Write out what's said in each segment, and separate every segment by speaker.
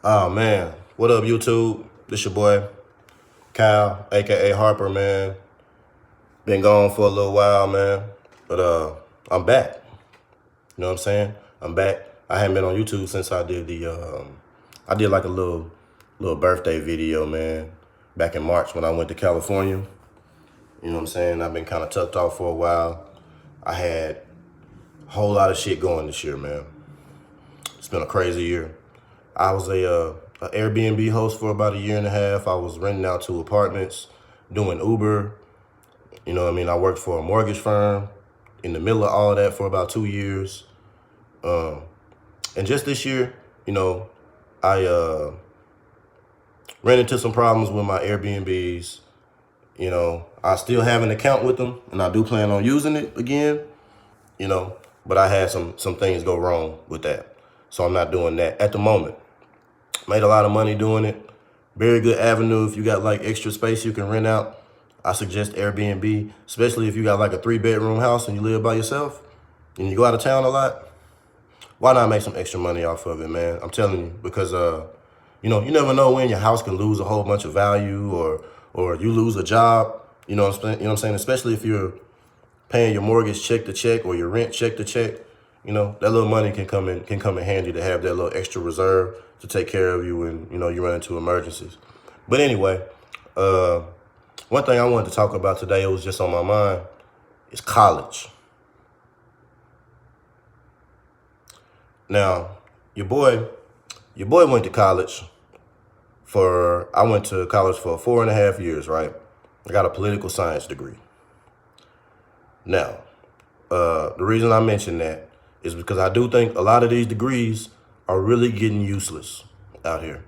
Speaker 1: Oh man, what up YouTube? This your boy, Kyle, aka Harper, man. Been gone for a little while, man. But I'm back. You know what I'm saying? I'm back. I haven't been on YouTube since I did I did like a little birthday video, man, back in March when I went to California. You know what I'm saying? I've been kind of tucked off for a while. I had a whole lot of shit going this year, man. It's been a crazy year. I was a Airbnb host for about a year and a half. I was renting out two apartments, doing Uber. You know what I mean? I worked for a mortgage firm in the middle of all of that for about 2 years. And just this year, you know, I ran into some problems with my Airbnbs. You know, I still have an account with them, and I do plan on using it again, you know, but I had some things go wrong with that. So I'm not doing that at the moment. Made a lot of money doing it. Very good avenue if you got like extra space you can rent out. I suggest Airbnb, especially if you got like a 3-bedroom house and you live by yourself and you go out of town a lot. Why not make some extra money off of it, man? I'm telling you, because you know, you never know when your house can lose a whole bunch of value or you lose a job. You know what I'm saying? You know what I'm saying? Especially if you're paying your mortgage check to check or your rent check to check. You know, that little money can come in handy to have that little extra reserve to take care of you when, you know, you run into emergencies. But anyway, one thing I wanted to talk about today, it was just on my mind, is college. Now, your boy went to college I went to college for 4.5 years, right? I got a political science degree. Now, the reason I mention that is because I do think a lot of these degrees are really getting useless out here.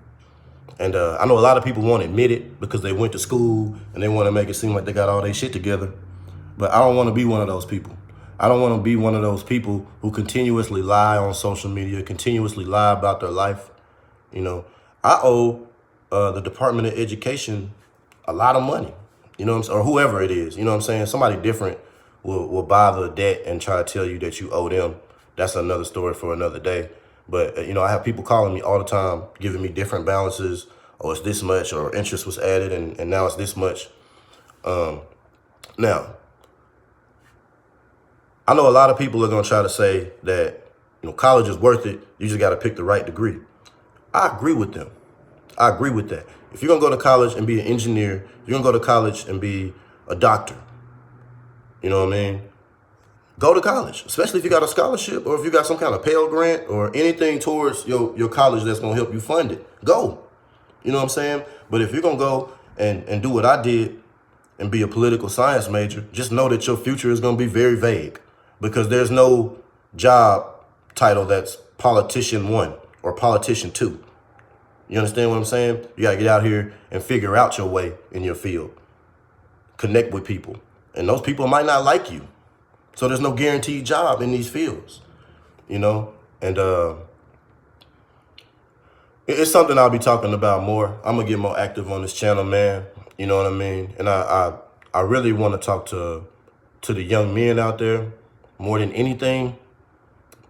Speaker 1: And I know a lot of people won't admit it because they went to school and they want to make it seem like they got all their shit together. But I don't want to be one of those people. I don't want to be one of those people who continuously lie on social media, continuously lie about their life. You know, I owe the Department of Education a lot of money, you know what I'm saying? Or whoever it is, you know what I'm saying? Somebody different will buy the debt and try to tell you that you owe them. That's another story for another day. But, you know, I have people calling me all the time, giving me different balances, or it's this much, or interest was added, and now it's this much. Now, I know a lot of people are going to try to say that, you know, college is worth it. You just got to pick the right degree. I agree with them. I agree with that. If you're going to go to college and be an engineer, you're going to go to college and be a doctor. You know what I mean? Go to college, especially if you got a scholarship or if you got some kind of Pell Grant or anything towards your college that's going to help you fund it. Go. You know what I'm saying? But if you're going to go and do what I did and be a political science major, just know that your future is going to be very vague because there's no job title that's politician 1 or politician 2. You understand what I'm saying? You got to get out here and figure out your way in your field. Connect with people. And those people might not like you. So there's no guaranteed job in these fields, you know? And it's something I'll be talking about more. I'm going to get more active on this channel, man. You know what I mean? And I really want to talk to the young men out there more than anything,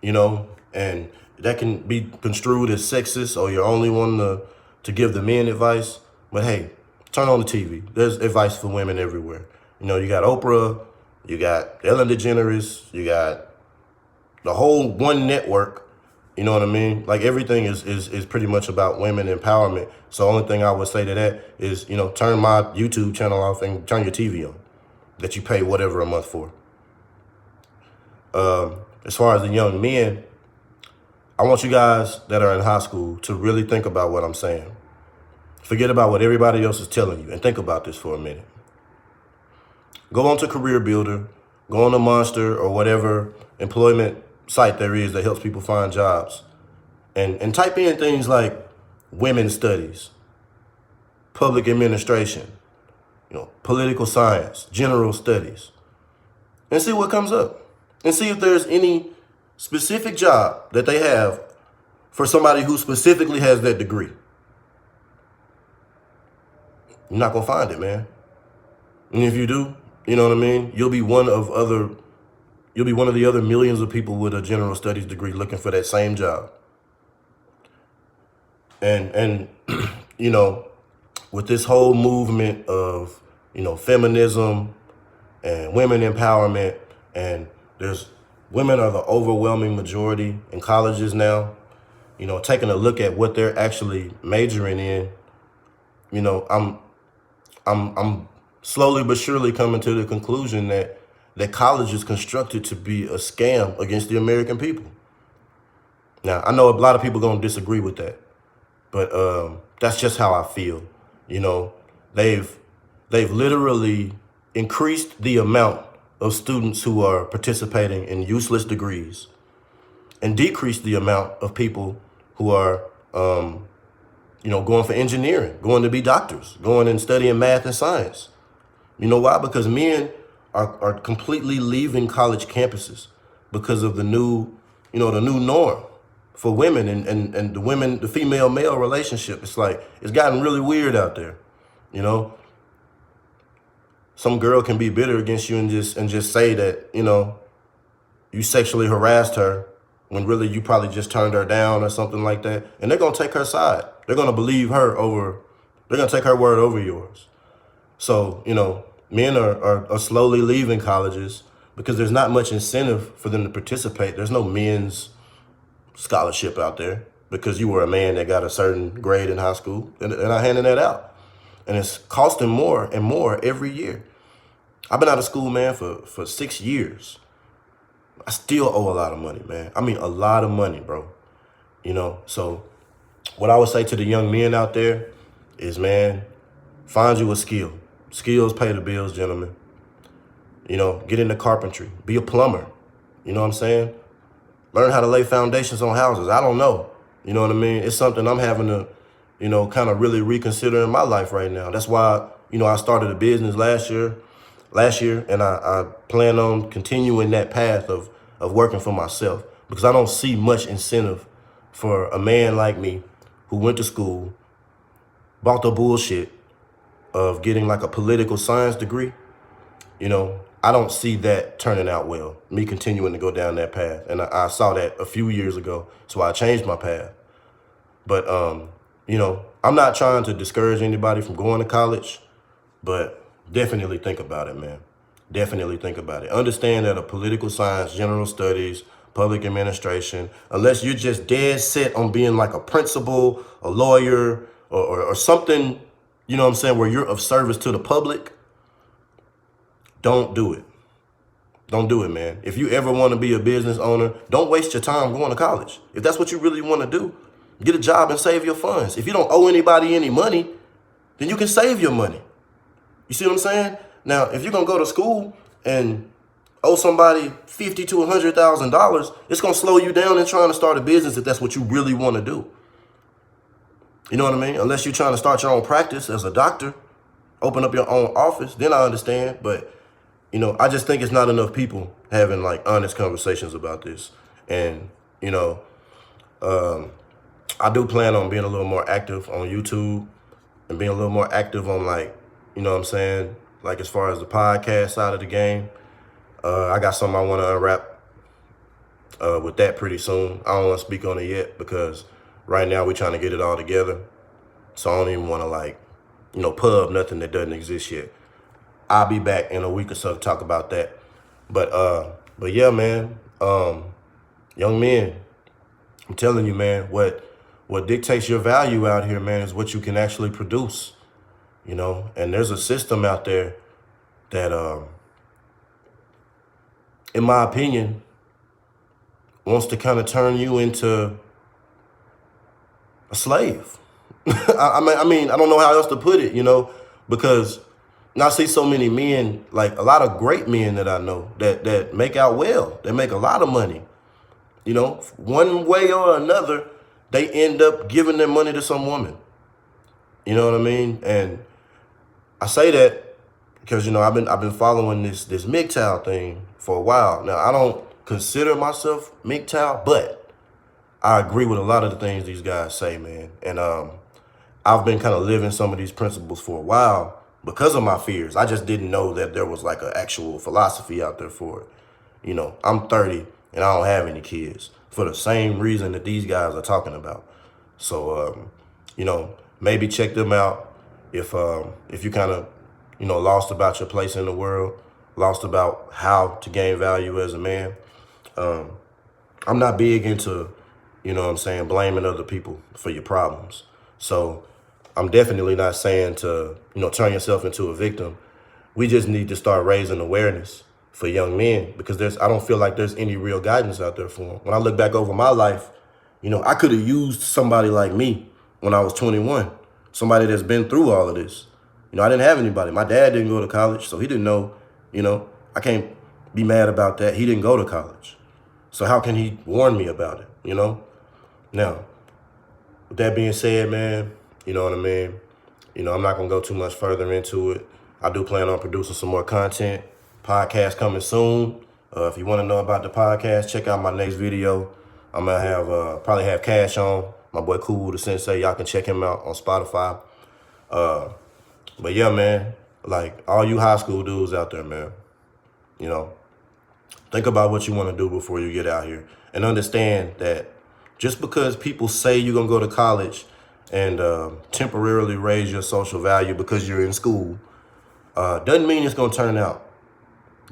Speaker 1: you know? And that can be construed as sexist or you're only one to give the men advice. But hey, turn on the TV. There's advice for women everywhere. You know, you got Oprah, you got Ellen DeGeneres, you got the whole One Network. You know what I mean? Like everything is pretty much about women empowerment. So the only thing I would say to that is, you know, turn my YouTube channel off and turn your TV on that you pay whatever a month for. As far as the young men, I want you guys that are in high school to really think about what I'm saying. Forget about what everybody else is telling you and think about this for a minute. Go on to Career Builder, go on to Monster or whatever employment site there is that helps people find jobs. And type in things like women's studies, public administration, you know, political science, general studies, and see what comes up. And see if there's any specific job that they have for somebody who specifically has that degree. You're not gonna find it, man. And if you do, you know what I mean? You'll be one of the other millions of people with a general studies degree looking for that same job. And you know, with this whole movement of, feminism and women empowerment, and there's women are the overwhelming majority in colleges now, taking a look at what they're actually majoring in, I'm slowly but surely coming to the conclusion that college is constructed to be a scam against the American people. Now, I know a lot of people gonna disagree with that, but that's just how I feel. You know, they've they've literally increased the amount of students who are participating in useless degrees and decreased the amount of people who are, going for engineering, going to be doctors, going and studying math and science. You know why? Because men are completely leaving college campuses because of the new, the new norm for women and the female male relationship. It's like, it's gotten really weird out there. You know, some girl can be bitter against you and just say that, you sexually harassed her when really you probably just turned her down or something like that. And they're going to take her side. They're going to believe her over, they're going to take her word over yours. So, men are slowly leaving colleges because there's not much incentive for them to participate. There's no men's scholarship out there because you were a man that got a certain grade in high school and not handing that out. And it's costing more and more every year. I've been out of school, man, for 6 years. I still owe a lot of money, man. I mean, a lot of money, bro. So what I would say to the young men out there is, man, find you a skill. Skills pay the bills, gentlemen. Get into carpentry. Be a plumber. You know what I'm saying? Learn how to lay foundations on houses. I don't know. You know what I mean? It's something I'm having to, kind of really reconsider in my life right now. That's why, I started a business last year, and I plan on continuing that path of working for myself because I don't see much incentive for a man like me who went to school, bought the bullshit of getting like a political science degree. I don't see that turning out well, me continuing to go down that path. And I saw that a few years ago, so I changed my path. But, I'm not trying to discourage anybody from going to college, but definitely think about it, man. Definitely think about it. Understand that a political science, general studies, public administration, unless you're just dead set on being like a principal, a lawyer, or something, you know what I'm saying, where you're of service to the public, don't do it. Don't do it, man. If you ever want to be a business owner, don't waste your time going to college. If that's what you really want to do, get a job and save your funds. If you don't owe anybody any money, then you can save your money. You see what I'm saying? Now, if you're going to go to school and owe somebody $50,000 to $100,000, it's going to slow you down in trying to start a business if that's what you really want to do. You know what I mean? Unless you're trying to start your own practice as a doctor, open up your own office, then I understand. But, I just think it's not enough people having like honest conversations about this. And, I do plan on being a little more active on YouTube and being a little more active on like, you know what I'm saying? Like as far as the podcast side of the game, I got something I want to unwrap with that pretty soon. I don't want to speak on it yet because right now we're trying to get it all together. So I don't even want to like, pub nothing that doesn't exist yet. I'll be back in a week or so to talk about that. But yeah, man, young men, I'm telling you, man, what dictates your value out here, man, is what you can actually produce, and there's a system out there that, in my opinion, wants to kind of turn you into a slave. I mean, I don't know how else to put it, because I see so many men, like a lot of great men that I know that make out well. They make a lot of money. One way or another, they end up giving their money to some woman. You know what I mean? And I say that because, I've been following this Mgtow thing for a while. Now, I don't consider myself Mgtow, but I agree with a lot of the things these guys say, man. And I've been kind of living some of these principles for a while because of my fears. I just didn't know that there was like an actual philosophy out there for it. I'm 30 and I don't have any kids for the same reason that these guys are talking about. So, maybe check them out if you kind of, lost about your place in the world, lost about how to gain value as a man. I'm not big into, blaming other people for your problems. So I'm definitely not saying to, turn yourself into a victim. We just need to start raising awareness for young men because I don't feel like there's any real guidance out there for them. When I look back over my life, I could have used somebody like me when I was 21, somebody that's been through all of this. I didn't have anybody. My dad didn't go to college, so he didn't know, I can't be mad about that. He didn't go to college. So how can he warn me about it, Now, with that being said, man, you know what I mean? I'm not going to go too much further into it. I do plan on producing some more content. Podcast coming soon. If you want to know about the podcast, check out my next video. I'm going to have probably have Cash on. My boy Cool the Sensei. Y'all can check him out on Spotify. But yeah, man, like all you high school dudes out there, man, think about what you want to do before you get out here. And understand that just because people say you're going to go to college and temporarily raise your social value because you're in school, doesn't mean it's going to turn out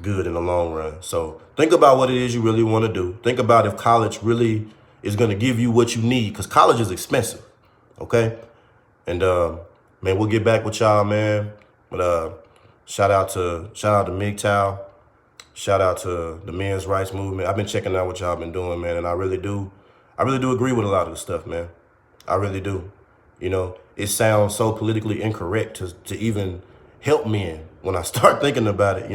Speaker 1: good in the long run. So think about what it is you really want to do. Think about if college really is going to give you what you need, because college is expensive, okay? And, man, we'll get back with y'all, man. But shout out to Mgtow. Shout out to the men's rights movement. I've been checking out what y'all been doing, man, and I really do agree with a lot of the stuff, man. I really do. It sounds so politically incorrect to even help men when I start thinking about it.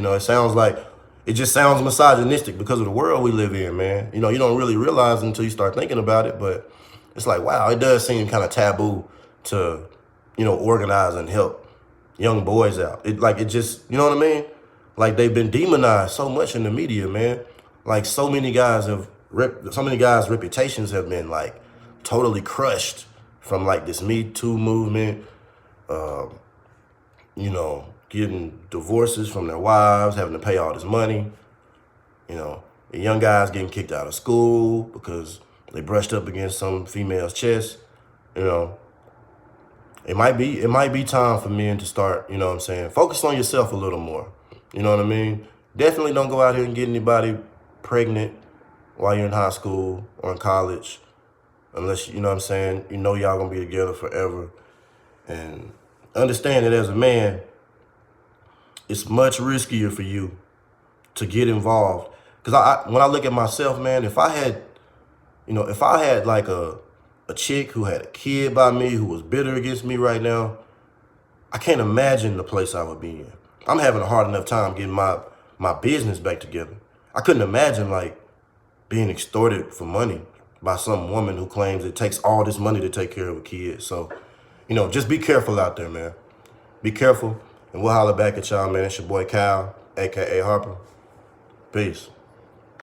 Speaker 1: It just sounds misogynistic because of the world we live in, man. You don't really realize it until you start thinking about it, but it's like, wow, it does seem kind of taboo to, organize and help young boys out. It just, you know what I mean? Like they've been demonized so much in the media, man. Like so many guys' reputations have been like totally crushed from like this Mgtow movement, getting divorces from their wives, having to pay all this money, the young guys getting kicked out of school because they brushed up against some female's chest. It might be time for men to start, focus on yourself a little more. You know what I mean? Definitely don't go out here and get anybody pregnant while you're in high school or in college, unless, y'all gonna be together forever. And understand that as a man, it's much riskier for you to get involved. Because when I look at myself, man, if I had like a chick who had a kid by me, who was bitter against me right now, I can't imagine the place I would be in. I'm having a hard enough time getting my business back together. I couldn't imagine like being extorted for money by some woman who claims it takes all this money to take care of a kid. So, just be careful out there, man. Be careful, and we'll holler back at y'all, man. It's your boy Kyle, a.k.a. Harper. Peace.